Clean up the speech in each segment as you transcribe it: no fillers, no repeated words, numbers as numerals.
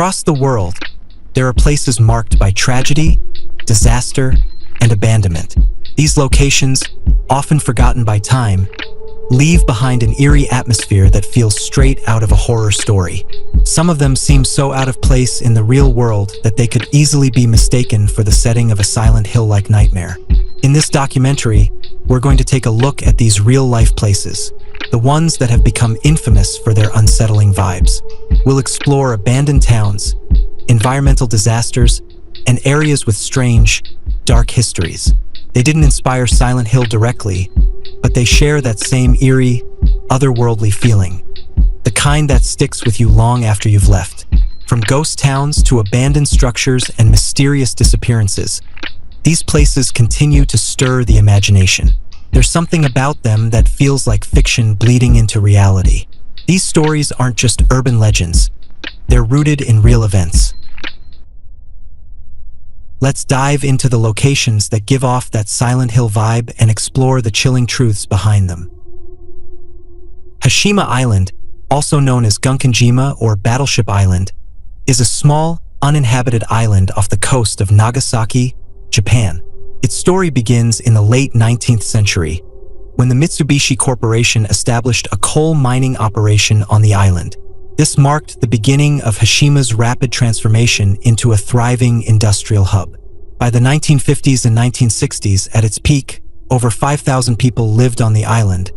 Across the world, there are places marked by tragedy, disaster, and abandonment. These locations, often forgotten by time, leave behind an eerie atmosphere that feels straight out of a horror story. Some of them seem so out of place in the real world that they could easily be mistaken for the setting of a Silent Hill-like nightmare. In this documentary, we're going to take a look at these real-life places, the ones that have become infamous for their unsettling vibes. We'll explore abandoned towns, environmental disasters, and areas with strange, dark histories. They didn't inspire Silent Hill directly, but they share that same eerie, otherworldly feeling. The kind that sticks with you long after you've left. From ghost towns to abandoned structures and mysterious disappearances, these places continue to stir the imagination. There's something about them that feels like fiction bleeding into reality. These stories aren't just urban legends. They're rooted in real events. Let's dive into the locations that give off that Silent Hill vibe and explore the chilling truths behind them. Hashima Island, also known as Gunkanjima or Battleship Island, is a small, uninhabited island off the coast of Nagasaki, Japan. Its story begins in the late 19th century, when the Mitsubishi Corporation established a coal mining operation on the island. This marked the beginning of Hashima's rapid transformation into a thriving industrial hub. By the 1950s and 1960s, at its peak, over 5,000 people lived on the island,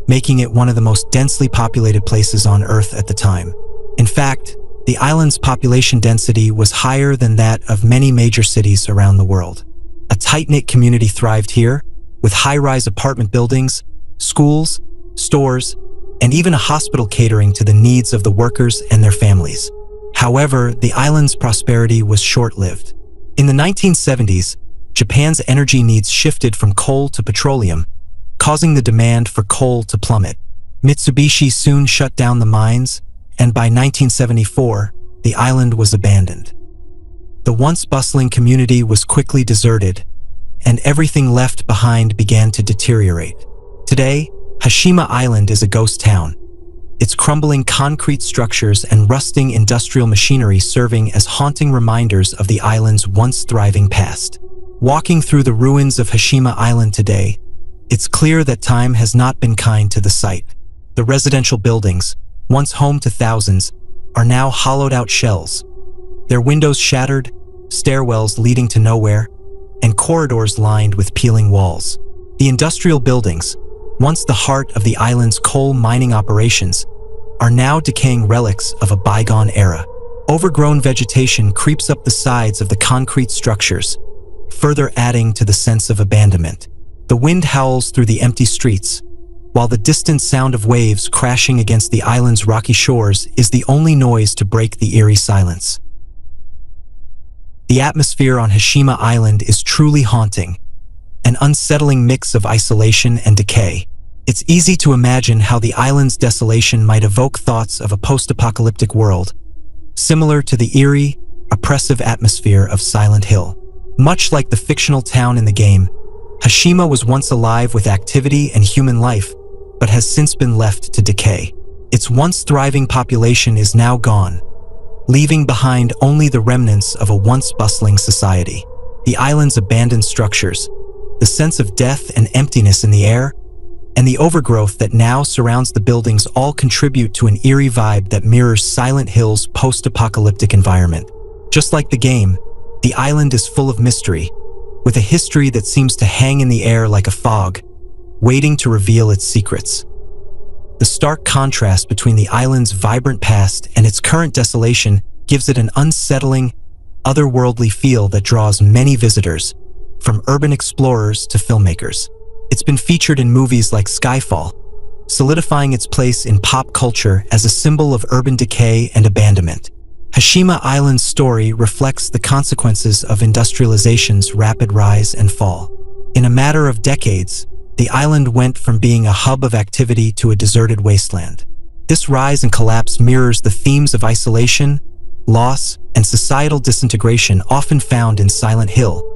making it one of the most densely populated places on Earth at the time. In fact, the island's population density was higher than that of many major cities around the world. A tight-knit community thrived here, with high-rise apartment buildings, schools, stores, and even a hospital catering to the needs of the workers and their families. However, the island's prosperity was short-lived. In the 1970s, Japan's energy needs shifted from coal to petroleum, causing the demand for coal to plummet. Mitsubishi soon shut down the mines, and by 1974, the island was abandoned. The once bustling community was quickly deserted, and everything left behind began to deteriorate. Today, Hashima Island is a ghost town, its crumbling concrete structures and rusting industrial machinery serving as haunting reminders of the island's once thriving past. Walking through the ruins of Hashima Island today, it's clear that time has not been kind to the site. The residential buildings, once home to thousands, are now hollowed-out shells, their windows shattered, stairwells leading to nowhere, and corridors lined with peeling walls. The industrial buildings, once the heart of the island's coal mining operations, are now decaying relics of a bygone era. Overgrown vegetation creeps up the sides of the concrete structures, further adding to the sense of abandonment. The wind howls through the empty streets, while the distant sound of waves crashing against the island's rocky shores is the only noise to break the eerie silence. The atmosphere on Hashima Island is truly haunting, an unsettling mix of isolation and decay. It's easy to imagine how the island's desolation might evoke thoughts of a post-apocalyptic world, similar to the eerie, oppressive atmosphere of Silent Hill. Much like the fictional town in the game, Hashima was once alive with activity and human life, but has since been left to decay. Its once thriving population is now gone, leaving behind only the remnants of a once bustling society. The island's abandoned structures, the sense of death and emptiness in the air, and the overgrowth that now surrounds the buildings all contribute to an eerie vibe that mirrors Silent Hill's post-apocalyptic environment. Just like the game, the island is full of mystery, with a history that seems to hang in the air like a fog, waiting to reveal its secrets. The stark contrast between the island's vibrant past and its current desolation gives it an unsettling, otherworldly feel that draws many visitors, from urban explorers to filmmakers. It's been featured in movies like Skyfall, solidifying its place in pop culture as a symbol of urban decay and abandonment. Hashima Island's story reflects the consequences of industrialization's rapid rise and fall. In a matter of decades, the island went from being a hub of activity to a deserted wasteland. This rise and collapse mirrors the themes of isolation, loss, and societal disintegration often found in Silent Hill,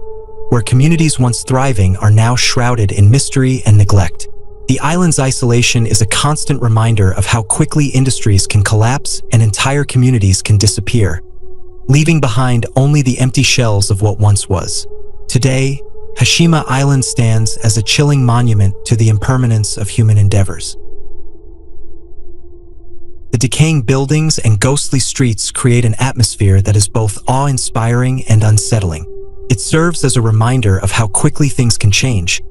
where communities once thriving are now shrouded in mystery and neglect. The island's isolation is a constant reminder of how quickly industries can collapse and entire communities can disappear, leaving behind only the empty shells of what once was. Today, Hashima Island stands as a chilling monument to the impermanence of human endeavors. The decaying buildings and ghostly streets create an atmosphere that is both awe-inspiring and unsettling. It serves as a reminder of how quickly things can change,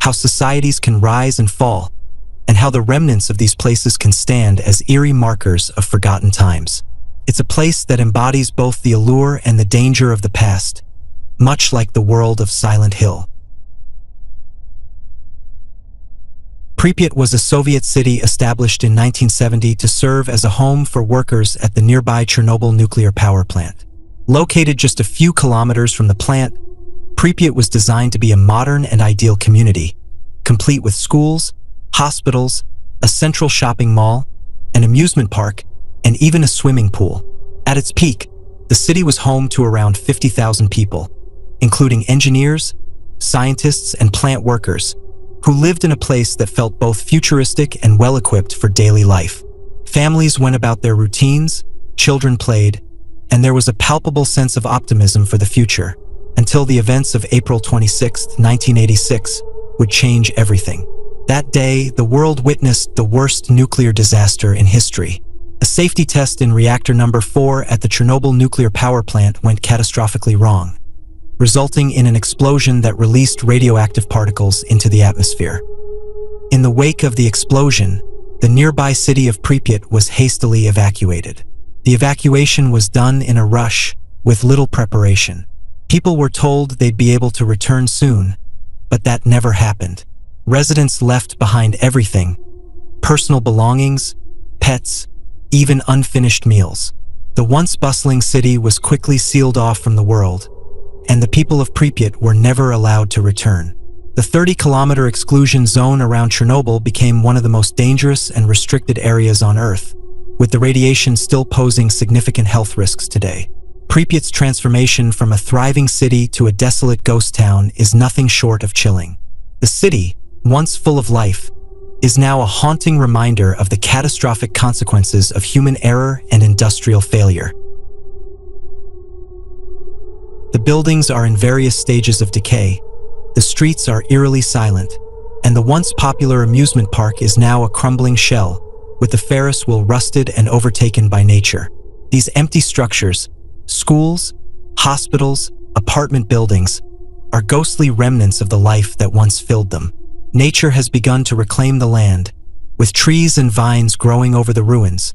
how societies can rise and fall, and how the remnants of these places can stand as eerie markers of forgotten times. It's a place that embodies both the allure and the danger of the past, much like the world of Silent Hill. Pripyat was a Soviet city established in 1970 to serve as a home for workers at the nearby Chernobyl nuclear power plant. Located just a few kilometers from the plant, Pripyat was designed to be a modern and ideal community, complete with schools, hospitals, a central shopping mall, an amusement park, and even a swimming pool. At its peak, the city was home to around 50,000 people, including engineers, scientists, and plant workers, who lived in a place that felt both futuristic and well-equipped for daily life. Families went about their routines, children played, and there was a palpable sense of optimism for the future, until the events of April 26, 1986, would change everything. That day, the world witnessed the worst nuclear disaster in history. A safety test in reactor number 4 at the Chernobyl nuclear power plant went catastrophically wrong, resulting in an explosion that released radioactive particles into the atmosphere. In the wake of the explosion, the nearby city of Pripyat was hastily evacuated. The evacuation was done in a rush, with little preparation. People were told they'd be able to return soon, but that never happened. Residents left behind everything: personal belongings, pets, even unfinished meals. The once bustling city was quickly sealed off from the world, and the people of Pripyat were never allowed to return. The 30-kilometer exclusion zone around Chernobyl became one of the most dangerous and restricted areas on Earth, with the radiation still posing significant health risks today. Pripyat's transformation from a thriving city to a desolate ghost town is nothing short of chilling. The city, once full of life, is now a haunting reminder of the catastrophic consequences of human error and industrial failure. The buildings are in various stages of decay, the streets are eerily silent, and the once popular amusement park is now a crumbling shell, with the Ferris wheel rusted and overtaken by nature. These empty structures, schools, hospitals, apartment buildings, are ghostly remnants of the life that once filled them. Nature has begun to reclaim the land, with trees and vines growing over the ruins,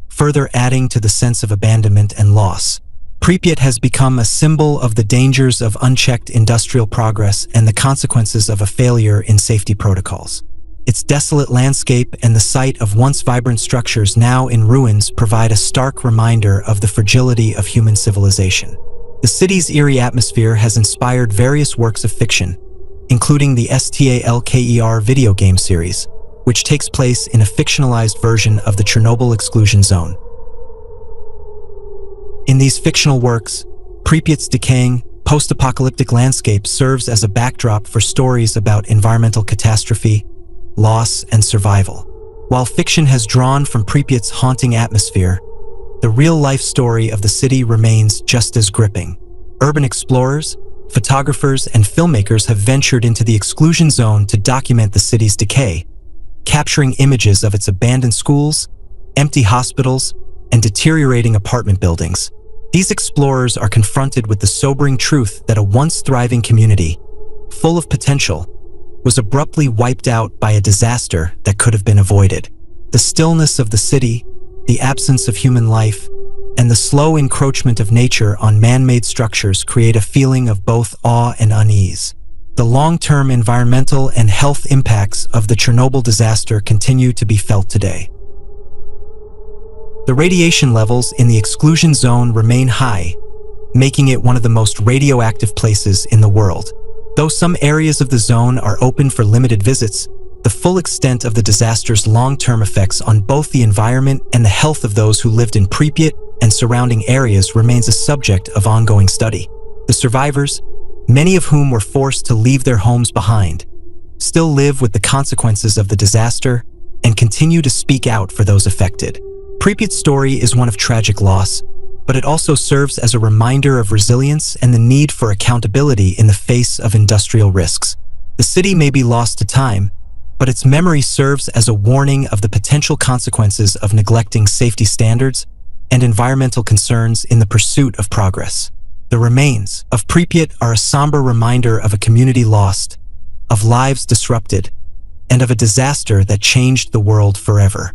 further adding to the sense of abandonment and loss. Pripyat has become a symbol of the dangers of unchecked industrial progress and the consequences of a failure in safety protocols. Its desolate landscape and the sight of once vibrant structures now in ruins provide a stark reminder of the fragility of human civilization. The city's eerie atmosphere has inspired various works of fiction, including the Stalker video game series, which takes place in a fictionalized version of the Chernobyl exclusion zone. In these fictional works, Pripyat's decaying, post-apocalyptic landscape serves as a backdrop for stories about environmental catastrophe, loss, and survival. While fiction has drawn from Pripyat's haunting atmosphere, the real-life story of the city remains just as gripping. Urban explorers, photographers, and filmmakers have ventured into the exclusion zone to document the city's decay, capturing images of its abandoned schools, empty hospitals, and deteriorating apartment buildings. These explorers are confronted with the sobering truth that a once thriving community, full of potential, was abruptly wiped out by a disaster that could have been avoided. The stillness of the city, the absence of human life, and the slow encroachment of nature on man-made structures create a feeling of both awe and unease. The long-term environmental and health impacts of the Chernobyl disaster continue to be felt today. The radiation levels in the exclusion zone remain high, making it one of the most radioactive places in the world. Though some areas of the zone are open for limited visits, the full extent of the disaster's long-term effects on both the environment and the health of those who lived in Pripyat and surrounding areas remains a subject of ongoing study. The survivors, many of whom were forced to leave their homes behind, still live with the consequences of the disaster and continue to speak out for those affected. Pripyat's story is one of tragic loss, but it also serves as a reminder of resilience and the need for accountability in the face of industrial risks. The city may be lost to time, but its memory serves as a warning of the potential consequences of neglecting safety standards and environmental concerns in the pursuit of progress. The remains of Pripyat are a somber reminder of a community lost, of lives disrupted, and of a disaster that changed the world forever.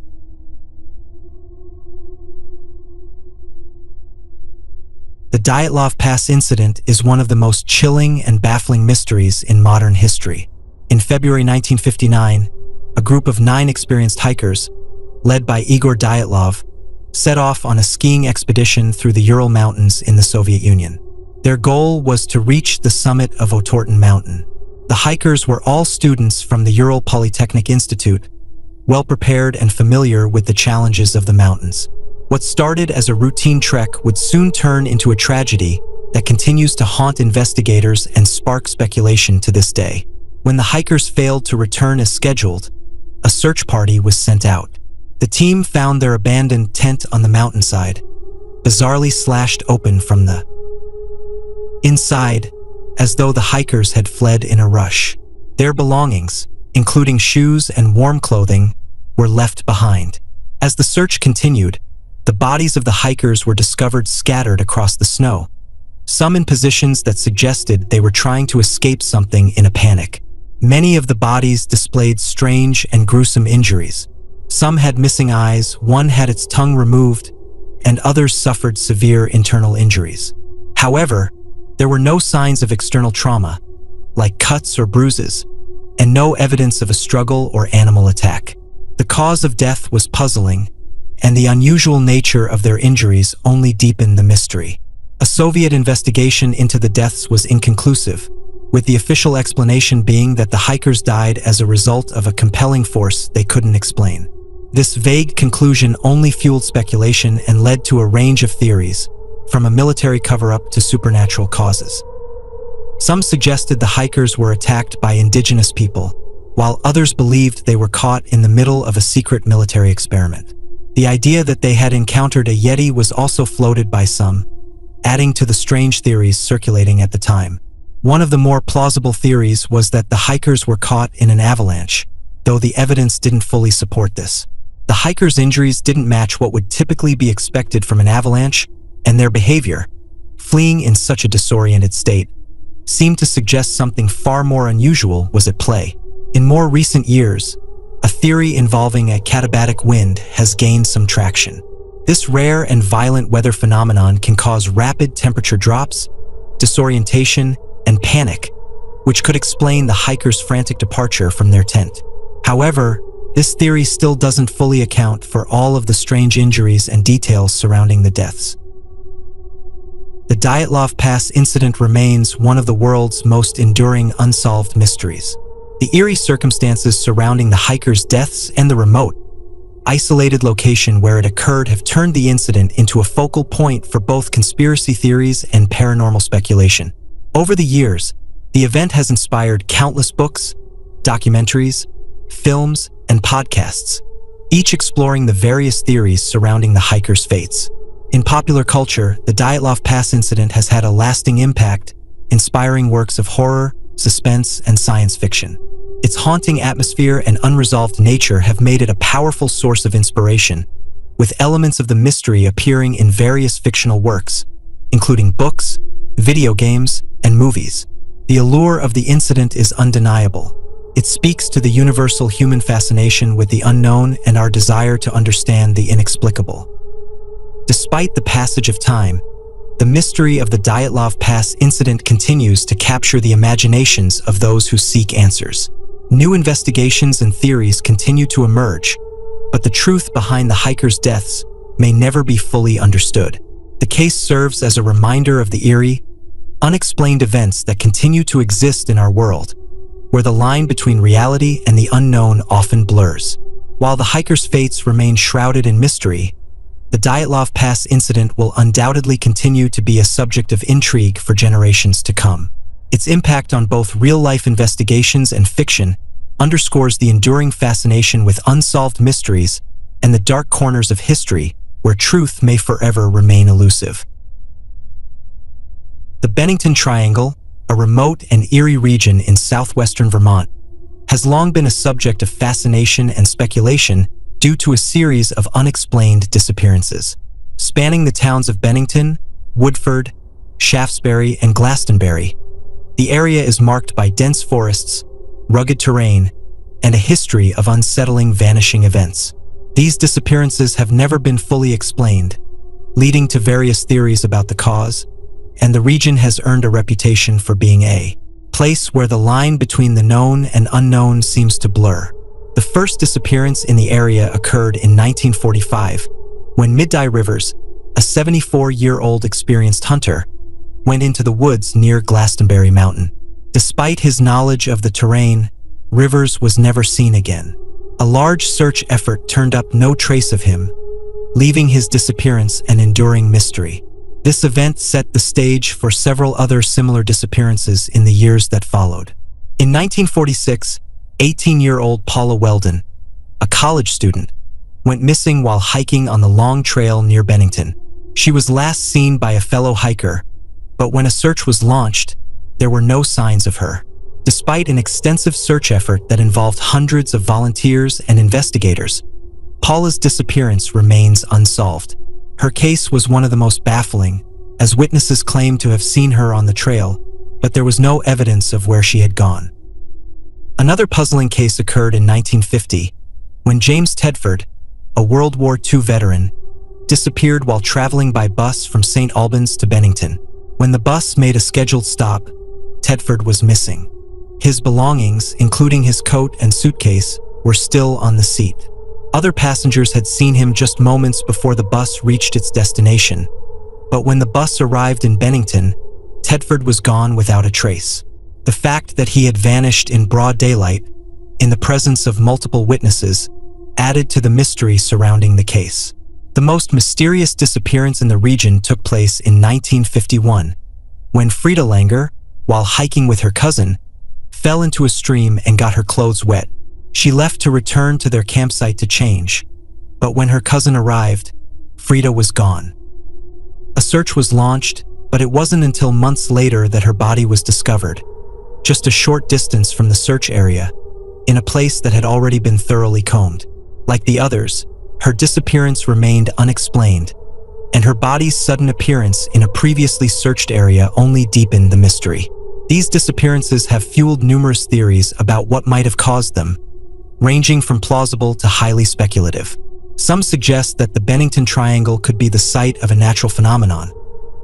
The Dyatlov Pass Incident is one of the most chilling and baffling mysteries in modern history. In February 1959, a group of 9 experienced hikers, led by Igor Dyatlov, set off on a skiing expedition through the Ural Mountains in the Soviet Union. Their goal was to reach the summit of Otorten Mountain. The hikers were all students from the Ural Polytechnic Institute, well prepared and familiar with the challenges of the mountains. What started as a routine trek would soon turn into a tragedy that continues to haunt investigators and spark speculation to this day. When the hikers failed to return as scheduled, a search party was sent out. The team found their abandoned tent on the mountainside, bizarrely slashed open from the inside, as though the hikers had fled in a rush. Their belongings, including shoes and warm clothing, were left behind. As the search continued, the bodies of the hikers were discovered scattered across the snow, some in positions that suggested they were trying to escape something in a panic. Many of the bodies displayed strange and gruesome injuries. Some had missing eyes, one had its tongue removed, and others suffered severe internal injuries. However, there were no signs of external trauma, like cuts or bruises, and no evidence of a struggle or animal attack. The cause of death was puzzling, and the unusual nature of their injuries only deepened the mystery. A Soviet investigation into the deaths was inconclusive, with the official explanation being that the hikers died as a result of a compelling force they couldn't explain. This vague conclusion only fueled speculation and led to a range of theories, from a military cover-up to supernatural causes. Some suggested the hikers were attacked by indigenous people, while others believed they were caught in the middle of a secret military experiment. The idea that they had encountered a Yeti was also floated by some, adding to the strange theories circulating at the time. One of the more plausible theories was that the hikers were caught in an avalanche, though the evidence didn't fully support this. The hikers' injuries didn't match what would typically be expected from an avalanche, and their behavior, fleeing in such a disoriented state, seemed to suggest something far more unusual was at play. In more recent years, a theory involving a katabatic wind has gained some traction. This rare and violent weather phenomenon can cause rapid temperature drops, disorientation, and panic, which could explain the hikers' frantic departure from their tent. However, this theory still doesn't fully account for all of the strange injuries and details surrounding the deaths. The Dyatlov Pass Incident remains one of the world's most enduring unsolved mysteries. The eerie circumstances surrounding the hikers' deaths and the remote, isolated location where it occurred have turned the incident into a focal point for both conspiracy theories and paranormal speculation. Over the years, the event has inspired countless books, documentaries, films, and podcasts, each exploring the various theories surrounding the hikers' fates. In popular culture, the Dyatlov Pass Incident has had a lasting impact, inspiring works of horror, suspense, and science fiction. Its haunting atmosphere and unresolved nature have made it a powerful source of inspiration, with elements of the mystery appearing in various fictional works, including books, video games, and movies. The allure of the incident is undeniable. It speaks to the universal human fascination with the unknown and our desire to understand the inexplicable. Despite the passage of time, the mystery of the Dyatlov Pass Incident continues to capture the imaginations of those who seek answers. New investigations and theories continue to emerge, but the truth behind the hikers' deaths may never be fully understood. The case serves as a reminder of the eerie, unexplained events that continue to exist in our world, where the line between reality and the unknown often blurs. While the hikers' fates remain shrouded in mystery, the Dyatlov Pass Incident will undoubtedly continue to be a subject of intrigue for generations to come. Its impact on both real-life investigations and fiction underscores the enduring fascination with unsolved mysteries and the dark corners of history where truth may forever remain elusive. The Bennington Triangle, a remote and eerie region in southwestern Vermont, has long been a subject of fascination and speculation due to a series of unexplained disappearances. Spanning the towns of Bennington, Woodford, Shaftesbury, and Glastonbury, the area is marked by dense forests, rugged terrain, and a history of unsettling vanishing events. These disappearances have never been fully explained, leading to various theories about the cause, and the region has earned a reputation for being a place where the line between the known and unknown seems to blur. The first disappearance in the area occurred in 1945, when Midday Rivers, a 74-year-old experienced hunter, went into the woods near Glastonbury Mountain. Despite his knowledge of the terrain, Rivers was never seen again. A large search effort turned up no trace of him, leaving his disappearance an enduring mystery. This event set the stage for several other similar disappearances in the years that followed. In 1946, 18-year-old Paula Weldon, a college student, went missing while hiking on the Long Trail near Bennington. She was last seen by a fellow hiker, but when a search was launched, there were no signs of her. Despite an extensive search effort that involved hundreds of volunteers and investigators, Paula's disappearance remains unsolved. Her case was one of the most baffling, as witnesses claimed to have seen her on the trail, but there was no evidence of where she had gone. Another puzzling case occurred in 1950, when James Tedford, a World War II veteran, disappeared while traveling by bus from St. Albans to Bennington. When the bus made a scheduled stop, Tedford was missing. His belongings, including his coat and suitcase, were still on the seat. Other passengers had seen him just moments before the bus reached its destination, but when the bus arrived in Bennington, Tedford was gone without a trace. The fact that he had vanished in broad daylight, in the presence of multiple witnesses, added to the mystery surrounding the case. The most mysterious disappearance in the region took place in 1951, when Frida Langer, while hiking with her cousin, fell into a stream and got her clothes wet. She left to return to their campsite to change, but when her cousin arrived, Frida was gone. A search was launched, but it wasn't until months later that her body was discovered, just a short distance from the search area, in a place that had already been thoroughly combed. Like the others, her disappearance remained unexplained, and her body's sudden appearance in a previously searched area only deepened the mystery. These disappearances have fueled numerous theories about what might have caused them, ranging from plausible to highly speculative. Some suggest that the Bennington Triangle could be the site of a natural phenomenon,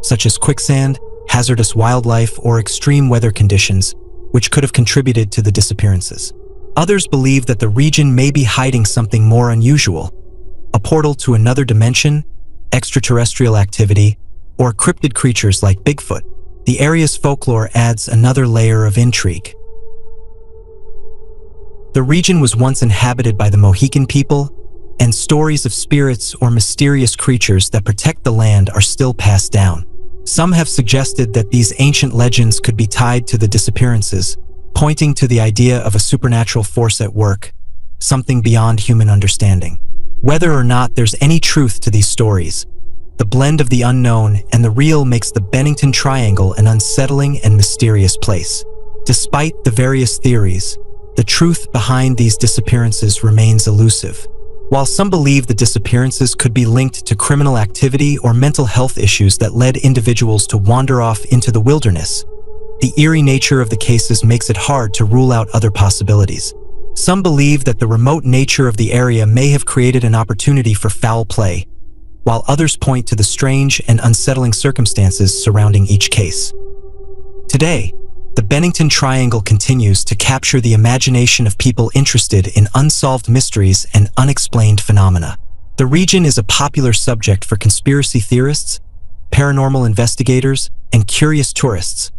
such as quicksand, hazardous wildlife, or extreme weather conditions, which could have contributed to the disappearances. Others believe that the region may be hiding something more unusual, a portal to another dimension, extraterrestrial activity, or cryptid creatures like Bigfoot. The area's folklore adds another layer of intrigue. The region was once inhabited by the Mohican people, and stories of spirits or mysterious creatures that protect the land are still passed down. Some have suggested that these ancient legends could be tied to the disappearances, pointing to the idea of a supernatural force at work, something beyond human understanding. Whether or not there's any truth to these stories, the blend of the unknown and the real makes the Bennington Triangle an unsettling and mysterious place. Despite the various theories, the truth behind these disappearances remains elusive. While some believe the disappearances could be linked to criminal activity or mental health issues that led individuals to wander off into the wilderness, the eerie nature of the cases makes it hard to rule out other possibilities. Some believe that the remote nature of the area may have created an opportunity for foul play, while others point to the strange and unsettling circumstances surrounding each case. Today, the Bennington Triangle continues to capture the imagination of people interested in unsolved mysteries and unexplained phenomena. The region is a popular subject for conspiracy theorists, paranormal investigators, and curious tourists,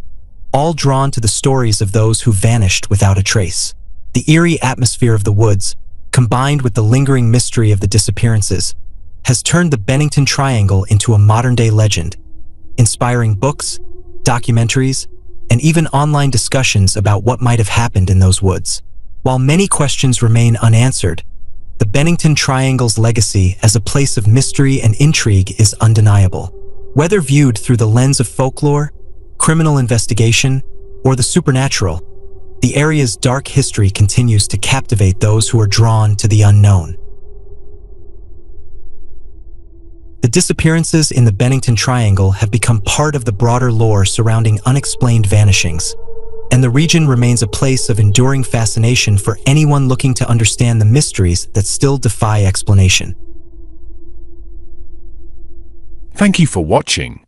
all drawn to the stories of those who vanished without a trace. The eerie atmosphere of the woods, combined with the lingering mystery of the disappearances, has turned the Bennington Triangle into a modern-day legend, inspiring books, documentaries, and even online discussions about what might have happened in those woods. While many questions remain unanswered, The Bennington Triangle's legacy as a place of mystery and intrigue is undeniable. Whether viewed through the lens of folklore, criminal investigation, or the supernatural, the area's dark history continues to captivate those who are drawn to the unknown. The disappearances in the Bennington Triangle have become part of the broader lore surrounding unexplained vanishings, and the region remains a place of enduring fascination for anyone looking to understand the mysteries that still defy explanation. Thank you for watching.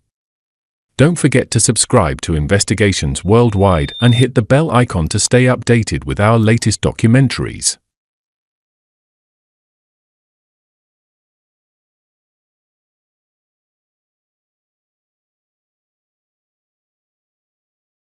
Don't forget to subscribe to Investigations Worldwide and hit the bell icon to stay updated with our latest documentaries.